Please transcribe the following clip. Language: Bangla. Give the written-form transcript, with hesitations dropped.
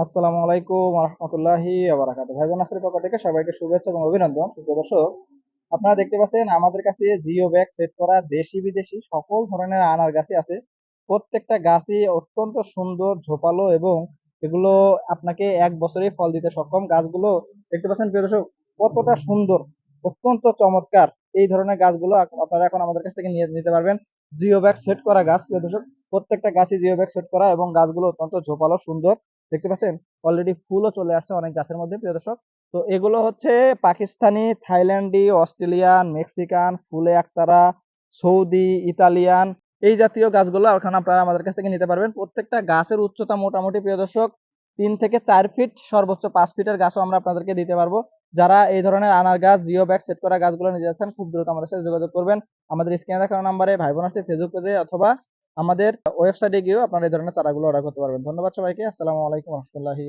আসসালামু আলাইকুম রহমতুল্লাহি ভাই বোন নাসিরের পক্ষ থেকে সবাইকে শুভেচ্ছা এবং অভিনন্দন। সুপ্রিয় দর্শক, আপনারা দেখতে পাচ্ছেন আমাদের কাছে জিও ব্যাগ সেট করা দেশি বিদেশি সকল ধরনের আনার গাছই আছে। প্রত্যেকটা গাছই অত্যন্ত সুন্দর, ঝোপালো এবং এগুলো আপনাকে এক বছরেই ফল দিতে সক্ষম। গাছগুলো দেখতে পাচ্ছেন প্রিয় দর্শক, কতটা সুন্দর, অত্যন্ত চমৎকার। এই ধরনের গাছগুলো আপনারা এখন আমাদের কাছ থেকে নিয়ে নিতে পারবেন। জিও ব্যাগ সেট করা গাছ প্রিয় দর্শক, প্রত্যেকটা গাছই জিও ব্যাগ সেট করা এবং গাছগুলো অত্যন্ত ঝোপালো সুন্দর। দেখতে পাচ্ছেন অলরেডি ফুলও চলে আসছে অনেক গাছের মধ্যে প্রিয় দর্শক। তো এগুলো হচ্ছে পাকিস্তানি, থাইল্যান্ডি, অস্ট্রেলিয়ান, মেক্সিকান, ফুলে একতারা, সৌদি, ইতালিয়ান, এই জাতীয় গাছগুলো এখন আপনারা আমাদের কাছ থেকে নিতে পারবেন। প্রত্যেকটা গাছের উচ্চতা মোটামুটি প্রিয় দর্শক 3 থেকে 4 ফিট, সর্বোচ্চ 5 ফিটের গাছও আমরা আপনাদেরকে দিতে পারবো। যারা এই ধরনের আনার গাছ, জিও ব্যাগ সেট করা গাছগুলো নিতে যাচ্ছেন, খুব দ্রুত আমাদের সাথে যোগাযোগ করবেন। আমাদের স্ক্রিনে দেখানো নাম্বারে ভাই বোন আছে ফেসবুক পেজে অথবা আমাদের ওয়েবসাইটে গিয়েও আপনারা এই ধরনের চারাগুলো অর্ডার করতে পারবেন। ধন্যবাদ সবাইকে। আসসালামু আলাইকুম রহমতুল্লাহি।